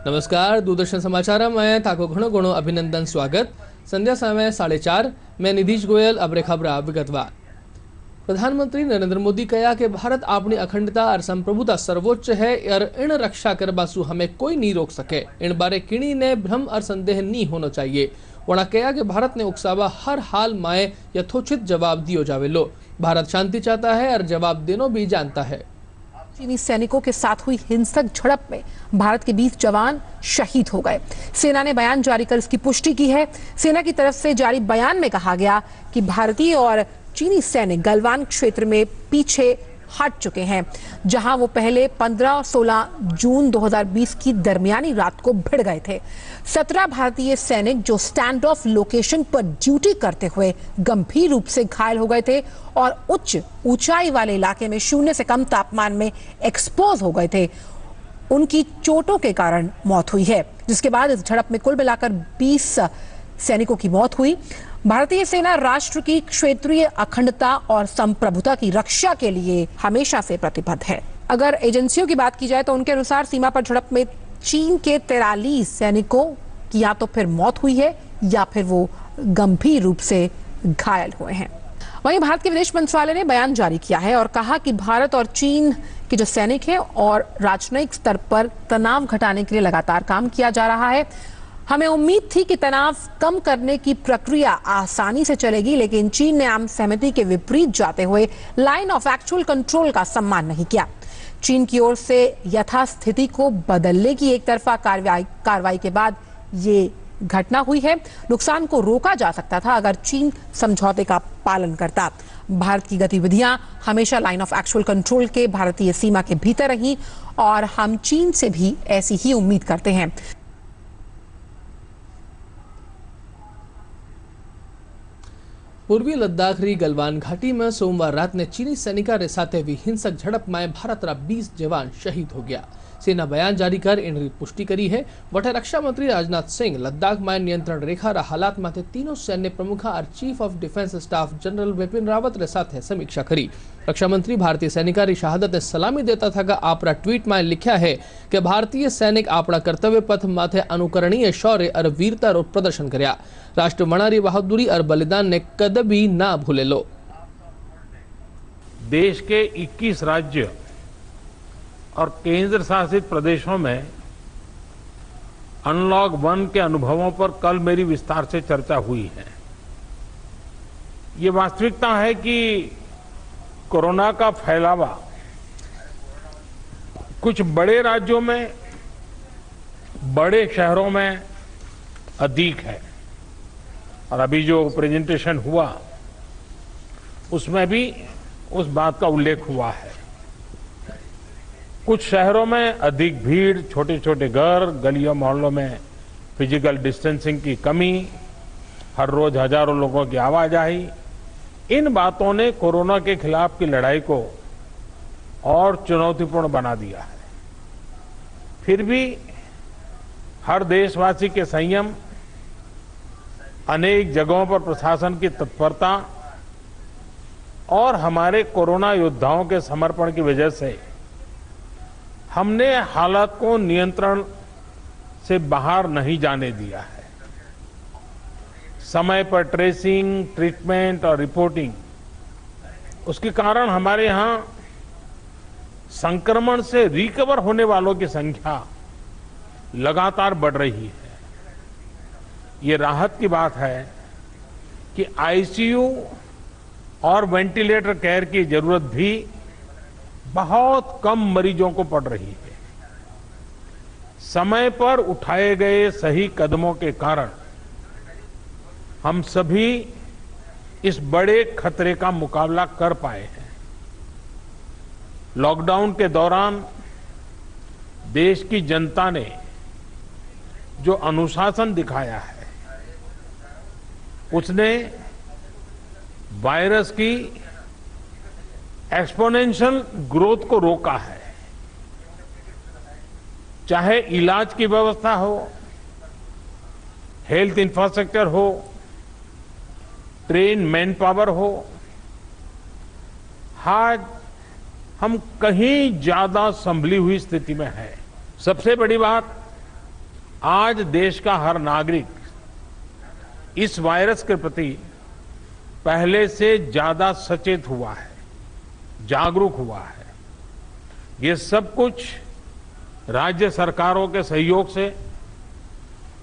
नमस्कार, दूरदर्शन समाचार में थाको घणो घणो अभिनंदन स्वागत। संध्या समय 4:30 मैं निधीश गोयल अब खबरा विगतवार। प्रधानमंत्री नरेंद्र मोदी कहा कि भारत अपनी अखंडता और संप्रभुता सर्वोच्च है और इन रक्षा करबासु हमें कोई नहीं रोक सके। इन बारे किणी ने भ्रम और संदेह नहीं होना चाहिए। वणा कहा कि भारत ने उकसावा हर हाल माए यथोचित जवाब दियो जावेलो। भारत शांति चाहता है और जवाब देनो भी जानता है। चीनी सैनिकों के साथ हुई हिंसक झड़प में भारत के 20 जवान शहीद हो गए। सेना ने बयान जारी कर इसकी पुष्टि की है। सेना की तरफ से जारी बयान में कहा गया कि भारतीय और चीनी सैनिक गलवान क्षेत्र में पीछे हट चुके हैं, जहां वो पहले 15-16 जून 2020 की दरमियानी रात को भिड़ गए थे। 17 भारतीय सैनिक जो स्टैंड ऑफ लोकेशन पर ड्यूटी करते हुए गंभीर रूप से घायल हो गए थे और उच्च ऊंचाई वाले इलाके में 0 से कम तापमान में एक्सपोज हो गए थे, उनकी चोटों के कारण मौत हुई है। जिसके बाद इस झड़प में कुल मिलाकर 20 सैनिकों की मौत हुई। भारतीय सेना राष्ट्र की क्षेत्रीय अखंडता और संप्रभुता की रक्षा के लिए हमेशा से प्रतिबद्ध है। अगर एजेंसियों की बात की जाए तो उनके अनुसार सीमा पर झड़प में चीन के 43 सैनिकों की या तो फिर मौत हुई है या फिर वो गंभीर रूप से घायल हुए हैं। वहीं भारत के विदेश मंत्रालय ने बयान जारी किया है और कहा कि भारत और चीन के जो सैनिक हैं और राजनयिक स्तर पर तनाव घटाने के लिए लगातार काम किया जा रहा है। हमें उम्मीद थी कि तनाव कम करने की प्रक्रिया आसानी से चलेगी, लेकिन चीन ने आम सहमति के विपरीत जाते हुए लाइन ऑफ एक्चुअल कंट्रोल का सम्मान नहीं किया। चीन की ओर से यथास्थिति को बदलने की एक तरफा कार्रवाई के बाद ये घटना हुई है। नुकसान को रोका जा सकता था अगर चीन समझौते का पालन करता। भारत की गतिविधियां हमेशा लाइन ऑफ एक्चुअल कंट्रोल के भारतीय सीमा के भीतर रही और हम चीन से भी ऐसी ही उम्मीद करते हैं। पूर्वी लद्दाख री गलवान घाटी में सोमवार रात ने चीनी सैनिका रे साथे हुई हिंसक झड़प में भारत रा 20 जवान शहीद हो गया। सेना बयान जारी कर इन पुष्टि करी है। वटे रक्षा मंत्री राजनाथ सिंह लद्दाख में नियंत्रण रेखा रा हालात माथे तीनों सैन्य प्रमुख और chief of defence staff general Bipin Rawat रे साथे समीक्षा करी। रक्षा मंत्री भारतीय सैनिका री शहादत ने सलामी देता था कि आपरा ट्वीट में लिखा है कि भारतीय सैनिक आपड़ा कर्तव्य पथ माथे अनुकरणीय शौर्य और वीरता रो प्रदर्शन कर्या। राष्ट्र वणारी बहादुरी और बलिदान ने कदबी ना भूले लो। देश के 21 राज्य और केंद्र शासित प्रदेशों में अनलॉक 1 के अनुभवों पर कल मेरी विस्तार से चर्चा हुई है। ये वास्तविकता है कि कोरोना का फैलावा कुछ बड़े राज्यों में, बड़े शहरों में अधिक है और अभी जो प्रेजेंटेशन हुआ उसमें भी उस बात का उल्लेख हुआ है। कुछ शहरों में अधिक भीड़, छोटे छोटे घर, गलियों मोहल्लों में फिजिकल डिस्टेंसिंग की कमी, हर रोज हजारों लोगों की आवाजाही, इन बातों ने कोरोना के खिलाफ की लड़ाई को और चुनौतीपूर्ण बना दिया है। फिर भी हर देशवासी के संयम, अनेक जगहों पर प्रशासन की तत्परता और हमारे कोरोना योद्धाओं के समर्पण की वजह से हमने हालात को नियंत्रण से बाहर नहीं जाने दिया है। समय पर ट्रेसिंग, ट्रीटमेंट और रिपोर्टिंग, उसके कारण हमारे यहां संक्रमण से रिकवर होने वालों की संख्या लगातार बढ़ रही है। ये राहत की बात है कि आईसीयू और वेंटिलेटर केयर की जरूरत भी बहुत कम मरीजों को पड़ रही है। समय पर उठाए गए सही कदमों के कारण हम सभी इस बड़े खतरे का मुकाबला कर पाए हैं। लॉकडाउन के दौरान देश की जनता ने जो अनुशासन दिखाया है, उसने वायरस की एक्सपोनेंशियल ग्रोथ को रोका है। चाहे इलाज की व्यवस्था हो, हेल्थ इंफ्रास्ट्रक्चर हो, ट्रेन मैन पावर हो, आज हम कहीं ज्यादा संभली हुई स्थिति में है। सबसे बड़ी बात, आज देश का हर नागरिक इस वायरस के प्रति पहले से ज्यादा सचेत हुआ है, जागरूक हुआ है। ये सब कुछ राज्य सरकारों के सहयोग से,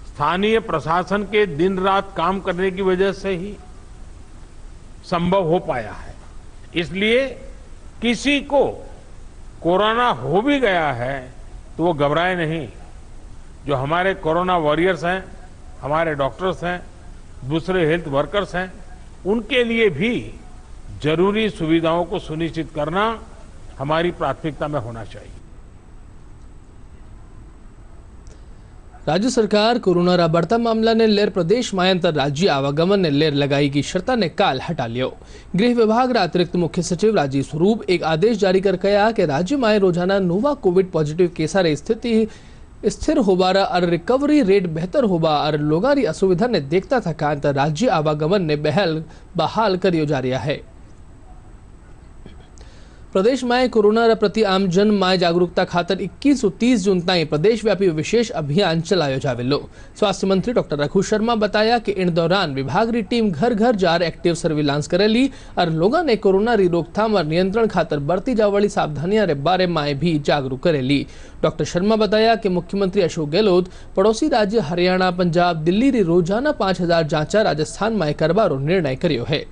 स्थानीय प्रशासन के दिन रात काम करने की वजह से ही संभव हो पाया है। इसलिए किसी को कोरोना हो भी गया है तो वो घबराए नहीं। जो हमारे कोरोना वॉरियर्स हैं, हमारे डॉक्टर्स हैं, दूसरे हेल्थ वर्कर्स हैं, उनके लिए भी जरूरी सुविधाओं को सुनिश्चित करना हमारी प्राथमिकता में होना चाहिए। राज्य सरकार कोरोना बढ़ता मामला ने लेर प्रदेश में अंतरराज्य आवागमन ने लेर लगाई की शर्त ने काल हटा लियो। गृह विभाग अतिरिक्त मुख्य सचिव राजीव स्वरूप एक आदेश जारी कर कहा कि राज्य में रोजाना नोवा कोविड पॉजिटिव केसारे स्थिति स्थिर होबारा और रिकवरी रेट बेहतर होबा और लोगारी असुविधा ने देखता था अंतरराज्य आवागमन ने बहाल करियो जा रहा है। प्रदेश में कोरोना प्रति आम जन में जागरूकता खातर 21 और 30 जून ताई प्रदेश व्यापी विशेष अभियान चलायो जावेलो। स्वास्थ्य मंत्री डॉक्टर रघु शर्मा बताया कि इन दौरान विभाग की टीम घर घर जार एक्टिव सर्विलांस करेली और लोगों ने कोरोना री रोकथाम और नियंत्रण खातर बरती जावाली सावधानियां रे बारे में भी जागरूक करेली। डॉक्टर शर्मा बताया कि मुख्यमंत्री अशोक गहलोत पड़ोसी राज्य हरियाणा, पंजाब, दिल्ली री रोजाना 5000 जांचा राजस्थान में करवारो निर्णय कर्यो है।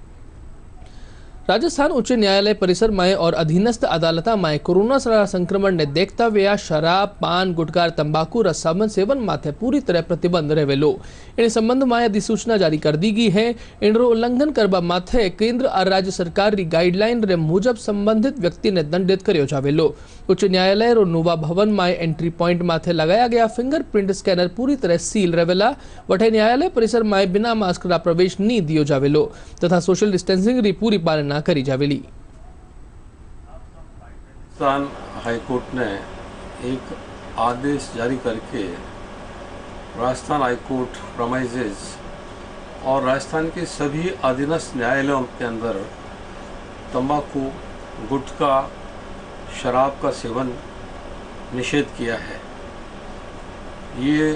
राजस्थान उच्च न्यायालय परिसर में और अधीनस्थ अदालत में कोरोना संक्रमण ने देखता हुए शराब, पान, गुटखा, तंबाकू र सेवन माथे पूरी तरह प्रतिबंध रहेलो। इन संबंध में अधिसूचना जारी कर दी गई है। इनरो उल्लंघन करबा माथे केंद्र और राज्य सरकार की गाइडलाइन रे मुजब संबंधित व्यक्ति ने दंडित कर्यो जावेलो। उच्च न्यायालय रो नोवा भवन में एंट्री पॉइंट माथे लगाया गया फिंगरप्रिंट स्कैनर पूरी तरह सील रहेला। वटे न्यायालय परिसर में बिना मास्क रा प्रवेश नहीं दियो जावेलो तथा सोशल डिस्टेंसिंग री पूरी पालना करी जावेली। राजस्थान हाईकोर्ट ने एक आदेश जारी करके राजस्थान हाईकोर्ट प्रोमाइजेज और राजस्थान के सभी अधीनस्थ न्यायालयों के अंदर तंबाकू, गुटखा, शराब का सेवन निषेध किया है। ये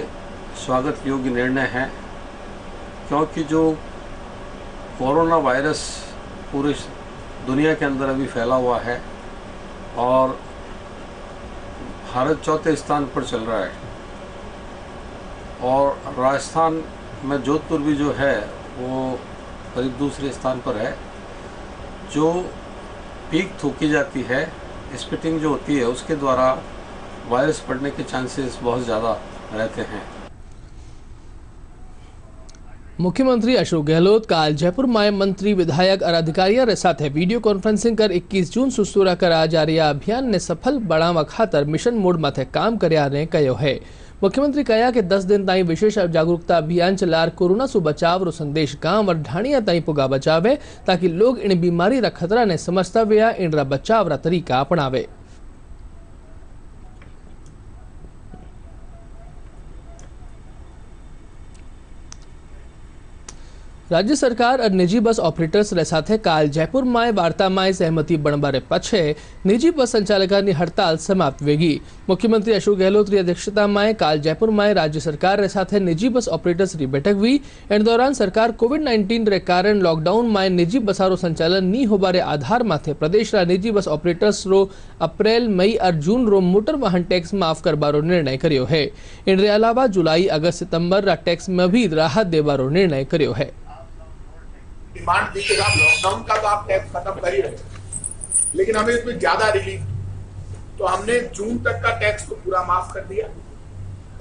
स्वागत योग्य निर्णय है, क्योंकि जो कोरोना वायरस पूरे दुनिया के अंदर अभी फैला हुआ है और भारत चौथे स्थान पर चल रहा है और राजस्थान में जोधपुर भी जो है वो करीब दूसरे स्थान पर है। जो पीक थूकी जाती है, स्पिटिंग जो होती है, उसके द्वारा वायरस बढ़ने के चांसेस बहुत ज़्यादा रहते हैं। मुख्यमंत्री अशोक गहलोत काल जयपुर में मंत्री, विधायक और अधिकारियों के साथ वीडियो कॉन्फ्रेंसिंग कर 21 जून से शुरू करा जा रहा अभियान ने सफल बनावा खातर मिशन मोड माथे काम करया ने कहो है। मुख्यमंत्री कहा कि 10 दिन ताई विशेष जागरूकता अभियान चलार कोरोना से बचाव रो संदेश गांव और ढाणिया ताई पुगा बचावे ताकि लोग इन बीमारी रा खतरा ने समझता हुआ इन रा बचाव रा तरीका अपनावे। राज्य सरकार और निजी बस ऑपरेटर्स रे साथे काल जयपुर में वार्ता में सहमति बनबारे पछे निजी बस संचालकों की हड़ताल समाप्त वेगी। मुख्यमंत्री अशोक गहलोत की अध्यक्षता में काल जयपुर में राज्य सरकार रे साथे निजी बस ऑपरेटर्स की बैठक हुई। इन दौरान सरकार कोविड-19 रे कारण लॉकडाउन में निजी बसारो संचालन नहीं होबारे आधार माथे प्रदेश रा निजी बस ऑपरेटर्स रो अप्रैल, मई और जून रो मोटर वाहन टैक्स माफ करबारो निर्णय कर्यो है। इन अलावा जुलाई, अगस्त, सितंबर रा टैक्स में भी राहत देबारो निर्णय कर्यो है। डिमांड थी कि आप लॉकडाउन का तो आप टैक्स खत्म कर ही रहे, लेकिन हमें इसमें ज्यादा रिलीफ, तो हमने जून तक का टैक्स को पूरा माफ कर दिया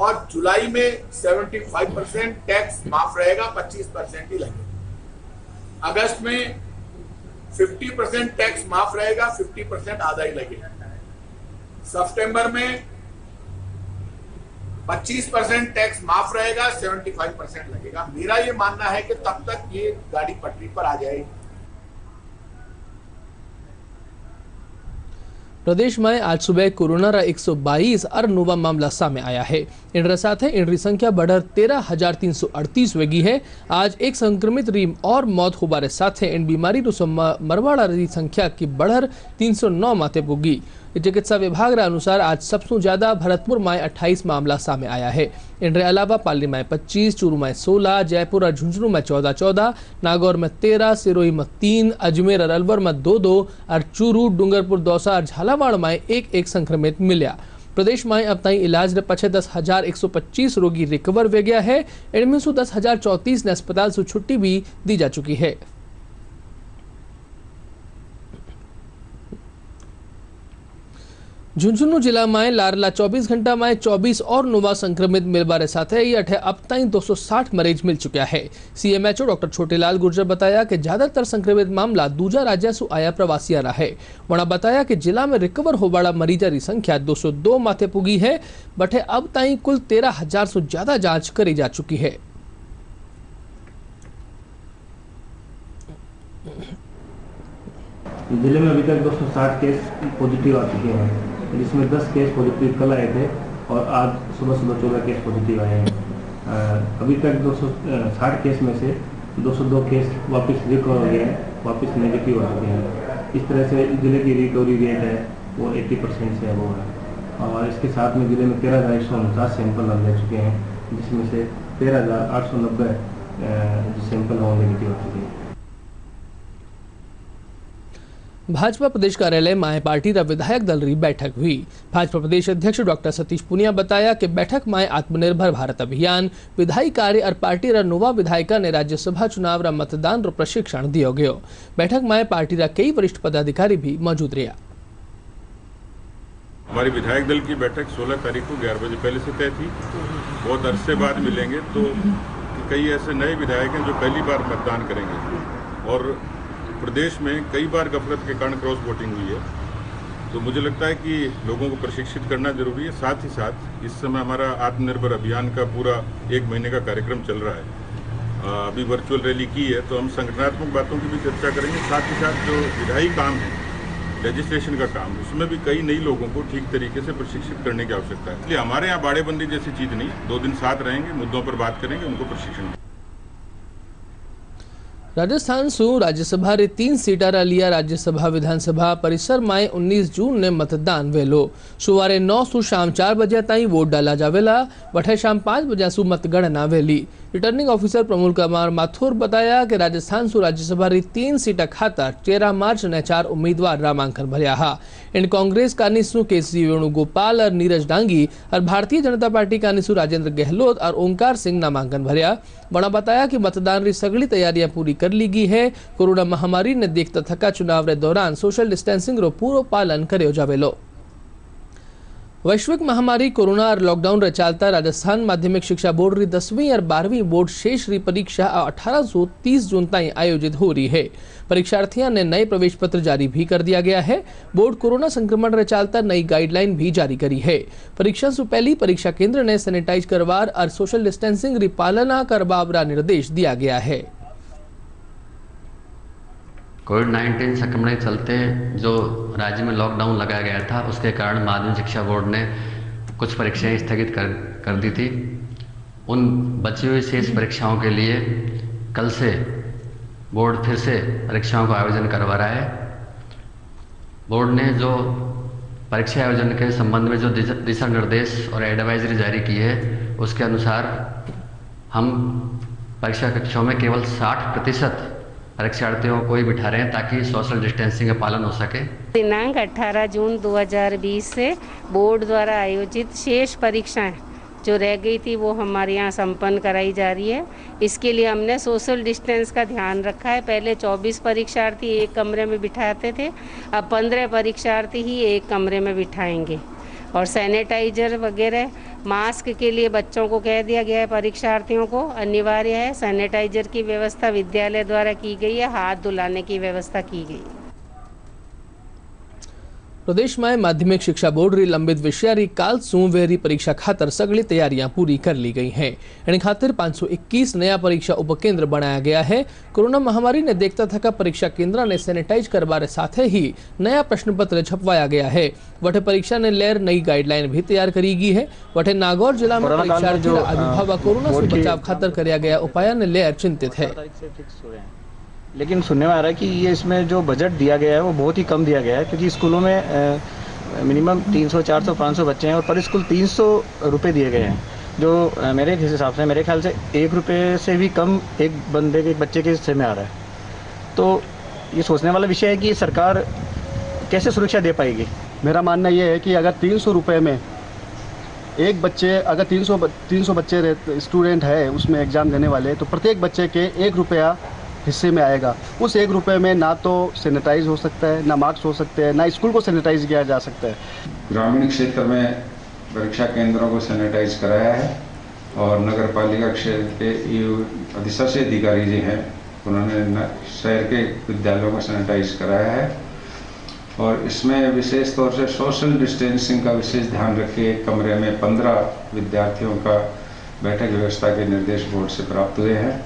और जुलाई में 75% टैक्स माफ रहेगा, 25% ही लगेगा। अगस्त में 50% टैक्स माफ रहेगा, 50% आधा ही लगेगा। सितंबर में 25% टैक्स माफ रहेगा, 75% लगेगा। मेरा ये मानना है कि तब तक ये गाड़ी पटरी पर आ जाएगी। प्रदेश में आज सुबह कोरोना 122 और नोवा मामला सामे आया है। इन साथ इनरी संख्या बढ़कर 13,338 वेगी है। आज एक संक्रमित री और मौत होबारे साथ इन बीमारी मरवाड़ा री संख्या की बढ़कर 309 माथे पुगी। चिकित्सा विभाग रा अनुसार आज सबसे ज्यादा भरतपुर में 28 मामला सामे आया है। इनके अलावा पाली में 25, चूरू में 16, जयपुर और झुंझुनू में 14, नागौर में 13, सिरोही में 3, अजमेर और अलवर में 2 और चूरू, डूंगरपुर, दौसा और झालावाड़ में 1 संक्रमित मिल्या। प्रदेश में अब तक इलाज ने पछे 10,125 रोगी रिकवर वे गया है। इनमें से 10,034 ने अस्पताल से छुट्टी भी दी जा चुकी है। झुंझुनू जिला में लारला 24 घंटा में 24 और नोवा संक्रमित मिलबारे साथ ही अठे अब तक 260 मरीज मिल चुका है। सीएमएचओ डॉक्टर छोटेलाल गुर्जर बताया कि ज्यादातर संक्रमित मामला दूजा राज्य से आया प्रवासिया रहा है। वहां बताया कि जिला में रिकवर होवाला मरीजा की संख्या 202 माथे पुगी है। बटे अब तक कुल 13,000 से ज्यादा जांच करी जा चुकी है। जिले में अभी तक 260 केस पॉजिटिव आ चुके हैं, जिसमें 10 केस पॉजिटिव कल आए थे और आज सुबह 14 केस पॉजिटिव आए हैं। अभी तक 260 केस में से 202 केस वापस रिकवर हो गए हैं, वापस नेगेटिव आ चुके हैं। इस तरह से जिले की रिकवरी रेट है वो 80% से अबव है। और इसके साथ में जिले में 13,149 सैंपल ले चुके हैं, जिसमें से 13,890 सैंपल नेगेटिव आ चुके हैं। भाजपा प्रदेश कार्यालय में पार्टी रा विधायक दल री बैठक हुई। भाजपा प्रदेश अध्यक्ष डॉक्टर सतीश पुनिया बताया कि बैठक में आत्मनिर्भर भारत अभियान, विधायी कार्य और पार्टी रा नोवा विधायिका ने राज्यसभा चुनाव रा मतदान रो प्रशिक्षण दियो गयो। बैठक में पार्टी रा कई वरिष्ठ पदाधिकारी भी मौजूद रहा। हमारी विधायक दल की बैठक 16 तारीख को 11 बजे पहले से तय थी। बहुत अरसे बाद मिलेंगे तो कई ऐसे नए विधायक हैं जो पहली बार मतदान करेंगे और प्रदेश में कई बार गफलत के कारण क्रॉस वोटिंग हुई है। तो मुझे लगता है कि लोगों को प्रशिक्षित करना जरूरी है। साथ ही साथ इस समय हमारा आत्मनिर्भर अभियान का पूरा 1 महीने का कार्यक्रम चल रहा है। अभी वर्चुअल रैली की है तो हम संगठनात्मक बातों की भी चर्चा करेंगे। साथ ही साथ जो विधायी काम है, लेजिस्लेशन का काम, उसमें भी कई नई लोगों को ठीक तरीके से प्रशिक्षित करने की आवश्यकता है। इसलिए हमारे यहाँ बाड़ेबंदी जैसी चीज़ नहीं, 2 दिन साथ रहेंगे, मुद्दों पर बात करेंगे, उनको प्रशिक्षण। राजस्थान सु राज्यसभा रे 3 सीटा लिया राज्यसभा विधानसभा परिसर में 19 जून ने मतदान वेलो। सुवारे 9 सु शाम 4 बजे ताई वोट डाला जावेला। वठे शाम 5 बजे सु मतगणना वेली। रिटर्निंग ऑफिसर प्रमोद कुमार माथुर बताया कि राजस्थान सु राज्यसभा री 3 सीटा खातर 13 मार्च ने 4 उम्मीदवार नामांकन भर्या हा। इन कांग्रेस कानीसु केसी वेणुगोपाल और नीरज डांगी और भारतीय जनता पार्टी कानीसु राजेंद्र गहलोत और ओंकार सिंह नामांकन भर्या। बड़ा बताया कि मतदान री सगली तैयारियां पूरी कर ली गई है। कोरोना महामारी ने देखता थका चुनाव रे दौरान सोशल डिस्टेंसिंग रो पूरो पालन कर्यो जावेलो। वैश्विक महामारी कोरोना और लॉकडाउन रे चलता राजस्थान माध्यमिक शिक्षा बोर्ड री 10वीं और 12वीं बोर्ड शेष री परीक्षा 18 से 30 जून तक आयोजित हो रही है। परीक्षार्थियों ने नए प्रवेश पत्र जारी भी कर दिया गया है। बोर्ड कोरोना संक्रमण रे चलता नई गाइडलाइन भी जारी करी है। परीक्षा से पहले परीक्षा केंद्र ने सैनिटाइज करवार और सोशल डिस्टेंसिंग री पालना करवाव रा निर्देश दिया गया है। कोविड-19 संक्रमण के चलते जो राज्य में लॉकडाउन लगाया गया था, उसके कारण माध्यमिक शिक्षा बोर्ड ने कुछ परीक्षाएं स्थगित कर दी थी। उन बची हुई शेष परीक्षाओं के लिए कल से बोर्ड फिर से परीक्षाओं का आयोजन करवा रहा है। बोर्ड ने जो परीक्षा आयोजन के संबंध में जो दिशा निर्देश और एडवाइजरी जारी की है, उसके अनुसार हम परीक्षा कक्षाओं में केवल 60% परीक्षार्थियों को ही बिठा रहे हैं ताकि सोशल डिस्टेंसिंग का पालन हो सके। दिनांक 18 जून 2020 से बोर्ड द्वारा आयोजित शेष परीक्षाएं जो रह गई थी वो हमारे यहाँ संपन्न कराई जा रही है। इसके लिए हमने सोशल डिस्टेंस का ध्यान रखा है। पहले 24 परीक्षार्थी एक कमरे में बिठाते थे, अब 15 परीक्षार्थी ही एक कमरे में बिठाएंगे। और सैनिटाइजर वगैरह मास्क के लिए बच्चों को कह दिया गया है, परीक्षार्थियों को अनिवार्य है। सैनिटाइजर की व्यवस्था विद्यालय द्वारा की गई है, हाथ धुलाने की व्यवस्था की गई है। प्रदेश में माध्यमिक शिक्षा बोर्ड री लंबित विषयारी काल सोमवारी परीक्षा खातर सगली तैयारियां पूरी कर ली गई हैं। इन खातिर 521 नया परीक्षा उपकेंद्र बनाया गया है। कोरोना महामारी ने देखता थका परीक्षा केंद्र ने सैनिटाइज करवाने साथ ही नया प्रश्न पत्र छपवाया गया है। वठे परीक्षा ने लेर नई गाइडलाइन भी तैयार करी गई है। वठे नागौर जिला में परीक्षार्थी अभिभावक कोरोना से बचाव खातर कराया गया उपाय ने लेर चिंतित है। लेकिन सुनने में आ रहा है कि ये इसमें जो बजट दिया गया है वो बहुत ही कम दिया गया है, क्योंकि स्कूलों में मिनिमम 300, 400, 500 बच्चे हैं और पर स्कूल 300 रुपये दिए गए हैं, जो मेरे हिसाब से मेरे ख्याल से 1 रुपये से भी कम एक बंदे के बच्चे के हिस्से में आ रहा है। तो ये सोचने वाला विषय है कि सरकार कैसे सुरक्षा दे पाएगी। मेरा मानना ये है कि अगर 300 रुपये में एक बच्चे, अगर 300 बच्चे स्टूडेंट है उसमें एग्ज़ाम देने वाले, तो प्रत्येक बच्चे के 1 रुपया हिस्से में आएगा। उस 1 रुपये में ना तो सैनिटाइज हो सकता है, ना मास्क हो सकते हैं, ना स्कूल को सैनिटाइज किया जा सकता है। ग्रामीण क्षेत्र में परीक्षा केंद्रों को सैनिटाइज कराया है और नगर पालिका क्षेत्र के अधिशासी अधिकारी जी हैं उन्होंने शहर के विद्यालयों को सैनिटाइज कराया है और इसमें विशेष तौर से सोशल डिस्टेंसिंग का विशेष ध्यान रखे। एक कमरे में 15 विद्यार्थियों का बैठक व्यवस्था के निर्देश बोर्ड से प्राप्त हुए हैं।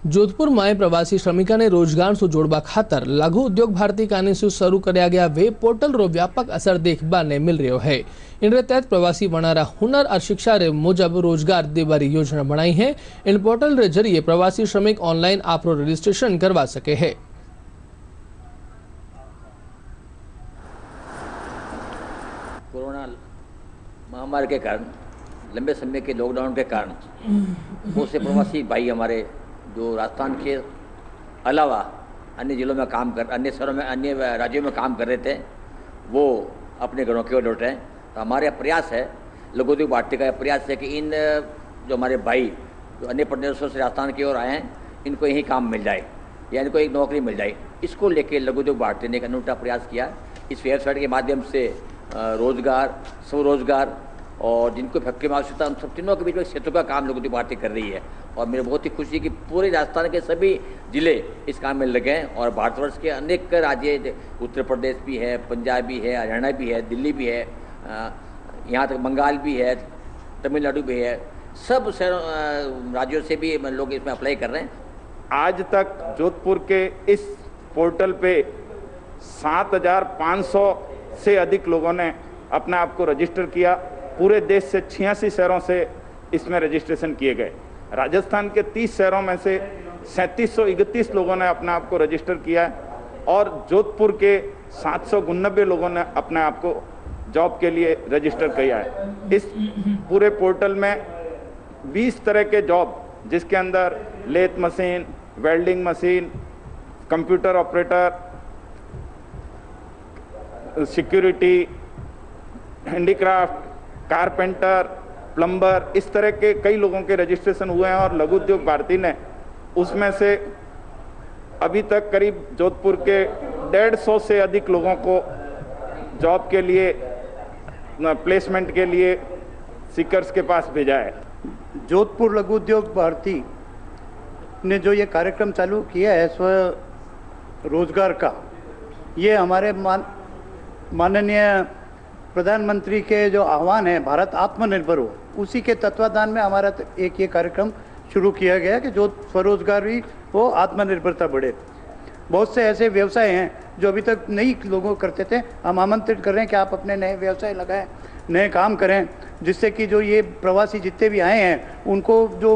जोधपुर में प्रवासी श्रमिका ने रोजगार से जोड़वा खातर लघु उद्योग भारती काने से शुरू कराया गया वेब पोर्टल रो व्यापक असर देखबा ने मिल रहा है। इन तहत प्रवासी वनारा हुनर और शिक्षा रे मुजब रोजगार देवारी योजना बनाई है। इन पोर्टल रे जरिए प्रवासी श्रमिक ऑनलाइन आपरो रजिस्ट्रेशन करवा सके है। कोरोना महामारी के कारण, लंबे समय के लॉकडाउन के कारण बहुत से प्रवासी भाई हमारे जो राजस्थान के अलावा अन्य जिलों में काम कर, अन्य शहरों में, अन्य राज्यों में काम कर रहे थे, वो अपने घरों की ओर लौट रहे हैं। तो हमारा प्रयास है, लघु उद्योग भारती का प्रयास है कि इन जो हमारे भाई जो अन्य प्रदेशों से राजस्थान की ओर आए हैं, इनको यही काम मिल जाए या इनको एक नौकरी मिल जाए। इसको लेके लघु उद्योग भारती ने एक अनूठा प्रयास किया। इस वेबसाइट के माध्यम से रोजगार, स्वरोजगार और जिनको फैक्ट्री में आवश्यकता, उन सब तीनों के बीच में क्षेत्रों का काम लघु उद्योग भारती कर रही है। और मेरे बहुत ही खुशी कि पूरे राजस्थान के सभी जिले इस काम में लगे हैं और भारतवर्ष के अनेक राज्य, उत्तर प्रदेश भी है, पंजाब भी है, हरियाणा भी है, दिल्ली भी है, यहाँ तक बंगाल भी है, तमिलनाडु भी है, सब राज्यों से भी लोग इसमें अप्लाई कर रहे हैं। आज तक जोधपुर के इस पोर्टल पे 7,500 से अधिक लोगों ने अपने आप को रजिस्टर किया। पूरे देश से 86 शहरों से इसमें रजिस्ट्रेशन किए गए। राजस्थान के 30 शहरों में से 3731 लोगों ने अपने आप को रजिस्टर किया है और जोधपुर के 799 लोगों ने अपने आप को जॉब के लिए रजिस्टर किया है। इस पूरे पोर्टल में 20 तरह के जॉब, जिसके अंदर lathe machine, welding machine, computer operator, security, handicraft, carpenter, plumber, इस तरह के कई लोगों के रजिस्ट्रेशन हुए हैं और लघु उद्योग भारती ने उसमें से अभी तक करीब जोधपुर के 150 से अधिक लोगों को जॉब के लिए, प्लेसमेंट के लिए सीकर्स के पास भेजा है। जोधपुर लघु उद्योग भारती ने जो ये कार्यक्रम चालू किया है स्व रोजगार का, ये हमारे माननीय प्रधानमंत्री के जो आह्वान है भारत आत्मनिर्भर हो, उसी के तत्वाधान में हमारा एक ये कार्यक्रम शुरू किया गया कि जो स्वरोजगार भी हो, आत्मनिर्भरता बढ़े। बहुत से ऐसे व्यवसाय हैं जो अभी तक नई लोगों करते थे, हम आमंत्रित कर रहे हैं कि आप अपने नए व्यवसाय लगाएं, नए काम करें, जिससे कि जो ये प्रवासी जितने भी आए हैं उनको जो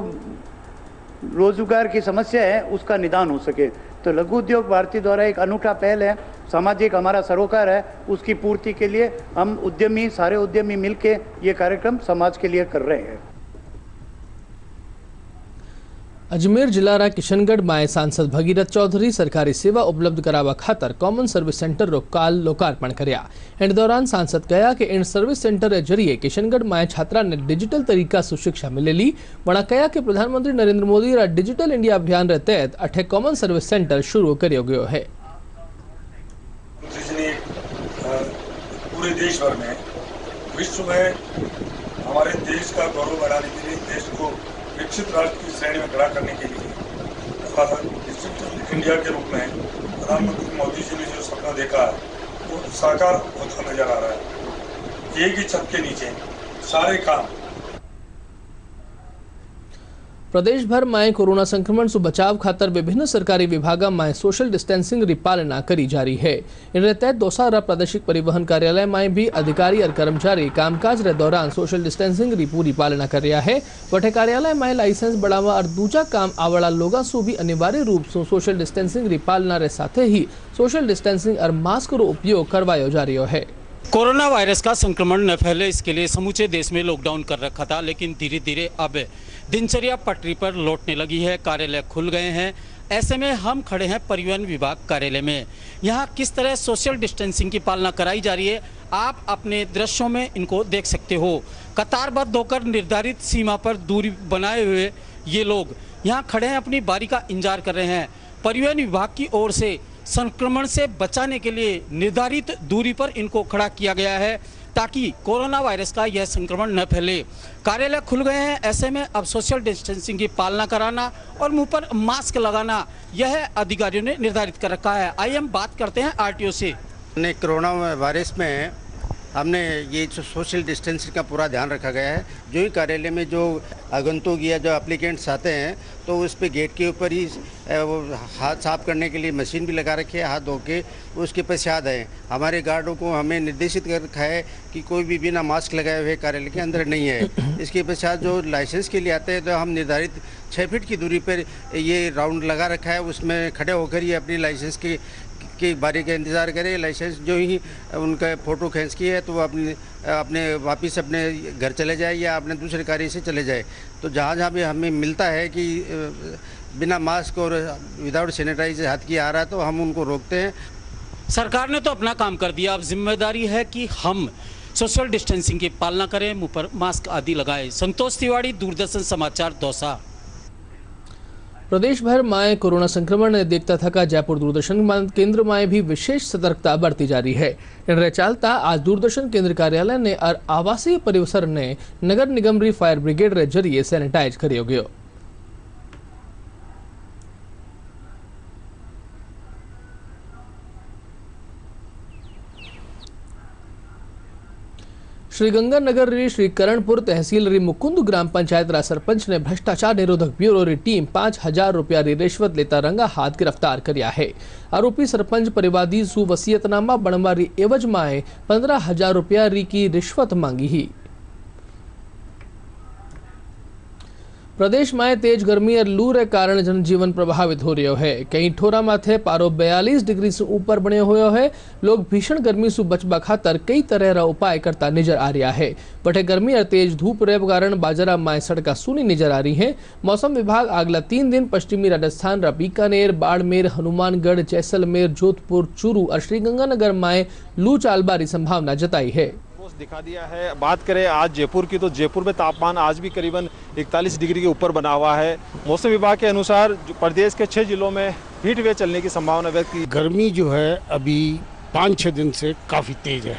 रोजगार की समस्या है उसका निदान हो सके। तो लघु उद्योग भारती द्वारा एक अनूठा पहल है, सामाजिक हमारा सरोकार है, उसकी पूर्ति के लिए हम उद्यमी, सारे उद्यमी मिलके ये कार्यक्रम समाज के लिए कर रहे हैं। अजमेर जिला किशनगढ़ में सांसद भगीरथ चौधरी सरकारी सेवा उपलब्ध करावा खातर कॉमन सर्विस सेंटर रो काल लोकार्पण कर्या। इन दौरान सांसद कहा कि इन सर्विस सेंटर के जरिए किशनगढ़ में छात्रा ने डिजिटल तरीका से शिक्षा मिलेली। वणा कहा कि प्रधानमंत्री नरेंद्र मोदी रा डिजिटल इंडिया अभियान के तहत अठे कॉमन सर्विस सेंटर शुरू करियो गयो है। पूरे देश भर में, विश्व में हमारे देश का गौरव बढ़ाने के लिए, देश को विकसित राष्ट्र की श्रेणी में खड़ा करने के लिए डिजिटल इंडिया के रूप में प्रधानमंत्री मोदी जी ने जो सपना देखा है वो साकार होता नजर आ रहा है। एक ही छत के नीचे सारे काम। प्रदेश भर में कोरोना संक्रमण से बचाव खातर विभिन्न सरकारी विभागों में सोशल डिस्टेंसिंग री पालना करी जा रही है। इन तहत दौसा प्रादेशिक परिवहन कार्यालय में भी अधिकारी और कर्मचारी कामकाज रे दौरान सोशल डिस्टेंसिंग री पूरी पालना कर रहा है। वटे कार्यालय में लाइसेंस बढ़ावा और दूजा काम आवाला लोगों से भी अनिवार्य रूप से सोशल डिस्टेंसिंग री पालना रे साथ ही सोशल डिस्टेंसिंग और मास्क रो उपयोग करवायो जा रहा है। कोरोना वायरस का संक्रमण न फैले इसके लिए समूचे देश में लॉकडाउन कर रखा था, लेकिन धीरे धीरे अब दिनचर्या पटरी पर लौटने लगी है। कार्यालय खुल गए हैं। ऐसे में हम खड़े हैं परिवहन विभाग कार्यालय में। यहाँ किस तरह सोशल डिस्टेंसिंग की पालना कराई जा रही है आप अपने दृश्यों में इनको देख सकते हो। कतारबद्ध होकर निर्धारित सीमा पर दूरी बनाए हुए ये लोग यहाँ खड़े हैं, अपनी बारी का इंतजार कर रहे हैं। परिवहन विभाग की ओर से संक्रमण से बचाने के लिए निर्धारित दूरी पर इनको खड़ा किया गया है ताकि कोरोना वायरस का यह संक्रमण न फैले। कार्यालय खुल गए हैं, ऐसे में अब सोशल डिस्टेंसिंग की पालना कराना और मुंह पर मास्क लगाना यह अधिकारियों ने निर्धारित कर रखा है। आइए हम बात करते हैं आरटीओ से। कोरोना वायरस में हमने ये जो सोशल डिस्टेंसिंग का पूरा ध्यान रखा गया है। जो ही कार्यालय में जो आगंतुक या जो एप्लीकेंट्स आते हैं तो उस पे गेट के ऊपर ही वो हाथ साफ करने के लिए मशीन भी लगा रखी है, हाथ धो के उसके पश्चात है। हमारे गार्डों को हमें निर्देशित कर रखा है कि कोई भी बिना मास्क लगाए हुए कार्यालय के अंदर नहीं है। इसके पश्चात जो लाइसेंस के लिए आते हैं तो हम निर्धारित 6 फीट की दूरी पर ये राउंड लगा रखा है, उसमें खड़े होकर ही अपनी लाइसेंस की बारी का इंतज़ार करें। लाइसेंस जो ही उनका फ़ोटो खींच की है तो वो अपने वापस अपने घर चले जाए या अपने दूसरे कार्य से चले जाए। तो जहाँ भी हमें मिलता है कि बिना मास्क और विदाउट सैनिटाइजर हाथ की आ रहा है तो हम उनको रोकते हैं। सरकार ने तो अपना काम कर दिया, अब जिम्मेदारी है कि हम सोशल डिस्टेंसिंग की पालना करें, मुँह पर मास्क आदि लगाएं। संतोष तिवारी, दूरदर्शन समाचार, दौसा। प्रदेश भर में कोरोना संक्रमण ने देखता थका जयपुर दूरदर्शन केंद्र में भी विशेष सतर्कता बरती जा रही है। इन चलता आज दूरदर्शन केंद्र कार्यालय ने और आवासीय परिसर ने नगर निगम री फायर ब्रिगेड रे जरिए सैनिटाइज करियो गयो। श्रीगंगानगर री श्रीकरणपुर तहसील री मुकुंद ग्राम पंचायत रा सरपंच ने भ्रष्टाचार निरोधक ब्यूरो री टीम 5,000 रुपया री रिश्वत लेता रंगा हाथ गिरफ्तार किया है। आरोपी सरपंच परिवादी सु वसीयतनामा बनवा री एवज में 15,000 रुपया री की रिश्वत मांगी ही। प्रदेश में तेज गर्मी और लू रे कारण जनजीवन प्रभावित हो रहा है। कई ठोरा माथे पारो 42 डिग्री से ऊपर बने हुए है। लोग भीषण गर्मी से बचवा खातर कई तरह रा उपाय करता नजर आ रहा है। बटे गर्मी और तेज धूप रे कारण बाजारा में सड़क सूनी नजर आ रही है। मौसम विभाग अगला 3 दिन पश्चिमी राजस्थान रा बीकानेर, बाड़मेर, हनुमानगढ़, जैसलमेर, जोधपुर, चूरू और श्रीगंगानगर में लू चालबा की संभावना जताई है। दिखा दिया है। बात करें आज जयपुर की तो जयपुर में तापमान आज भी करीबन 41 डिग्री के ऊपर बना हुआ है। मौसम विभाग के अनुसार प्रदेश के 6 जिलों में हीट वेव चलने की संभावना व्यक्त की। गर्मी जो है अभी 5-6 दिन से काफ़ी तेज है।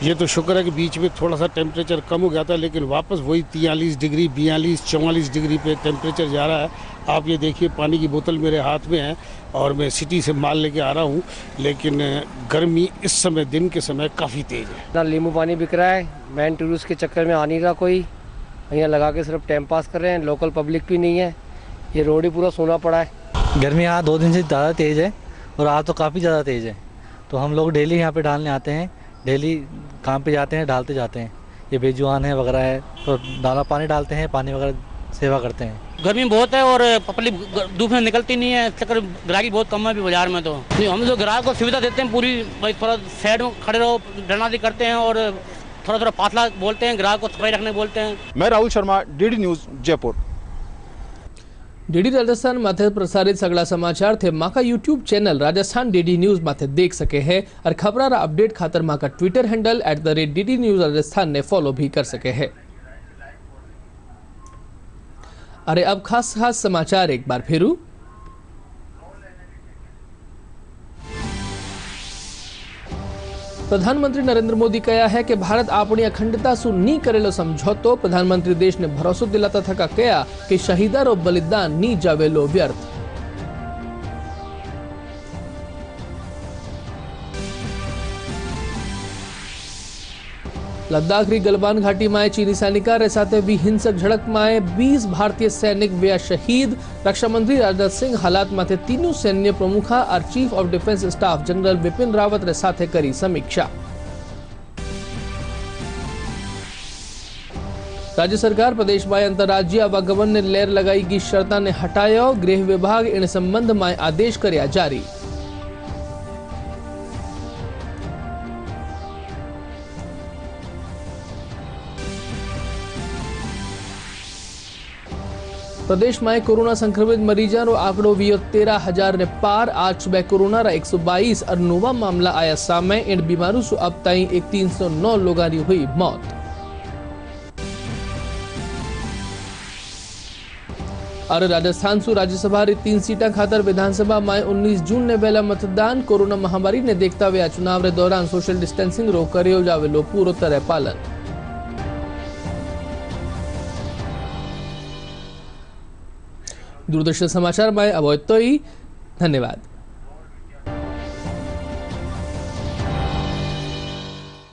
ये तो शुक्र है कि बीच में थोड़ा सा टेम्परेचर कम हो गया था, लेकिन वापस वही 43 डिग्री, 42-44 डिग्री पे टेम्परेचर जा रहा है। आप ये देखिए, पानी की बोतल मेरे हाथ में है और मैं सिटी से माल लेके आ रहा हूँ, लेकिन गर्मी इस समय दिन के समय काफ़ी तेज है। ना नींबू पानी बिक रहा है, मैन टूरिस्ट के चक्कर में आ नहीं रहा कोई, यहाँ लगा के सिर्फ टाइम पास कर रहे हैं। लोकल पब्लिक भी नहीं है, ये रोड ही पूरा सूना पड़ा है। गर्मी यहाँ 2 दिन से ज़्यादा तेज़ है और आज तो काफ़ी ज़्यादा तेज़ है। तो हम लोग डेली यहाँ पे डालने आते हैं, डेली काम पे जाते हैं, डालते जाते हैं। ये बेजुआन है वगैरह है तो दाना पानी डालते हैं, पानी वगैरह सेवा करते हैं। गर्मी बहुत है और पब्लिक धूप में निकलती नहीं है, चक्कर ग्राहकी बहुत कम है अभी बाजार में। तो हम जो ग्राहक को सुविधा देते हैं पूरी, भाई थोड़ा साइड में खड़े रहो, डरना करते हैं और थोड़ा पातला बोलते हैं, ग्राहक को सफाई रखने बोलते हैं। मैं Rahul Sharma, DD news Jaipur. DD Rajasthan माथे प्रसारित सगला समाचार थे माका YouTube channel Rajasthan DD news माथे देख सके हैं और खबर अपडेट खातर माका Twitter handle @DD news Rajasthan ने फॉलो भी कर सके हैं। अरे अब खास समाचार एक बार फिर। प्रधानमंत्री नरेंद्र मोदी कहा है कि भारत अपनी अखंडता से नी करेलो समझौतो। प्रधानमंत्री देश ने भरोसा दिलाता था कहा कि शहीदा रो बलिदान नी जावेलो व्यर्थ। लद्दाख री गलवान घाटी में चीनी सैनिक साथे भी हिंसक झड़प में 20 भारतीय सैनिक व्या शहीद। रक्षा मंत्री राजनाथ सिंह हालात माथे तीनों सैन्य प्रमुखा और chief of defence staff general Bipin Rawat रे साथे करी समीक्षा। राज्य सरकार प्रदेश में अंतरराज्यीय आवागमन ने लेर लगाई की शर्ता ने हटायो। गृह विभाग इन संबंध में आदेश कर्या जारी। प्रदेश में कोरोना संक्रमित मरीजों रो आंकड़ो वियो 13,000 ने पार। आज सुबह कोरोना रा 122 और नोवा मामला आया सामने। इन बीमारों से अब तक 309 लोगों की हुई मौत। और राजस्थान सु राज्यसभा री 3 सीटा खातर विधानसभा में 19 जून ने वेला मतदान। कोरोना महामारी ने देखता हुए चुनाव रे दौरान सोशल डिस्टेंसिंग रो कर्यो जावेलो पूरो तरह पालन। दूरदर्शन समाचार में अब इतना ही। धन्यवाद।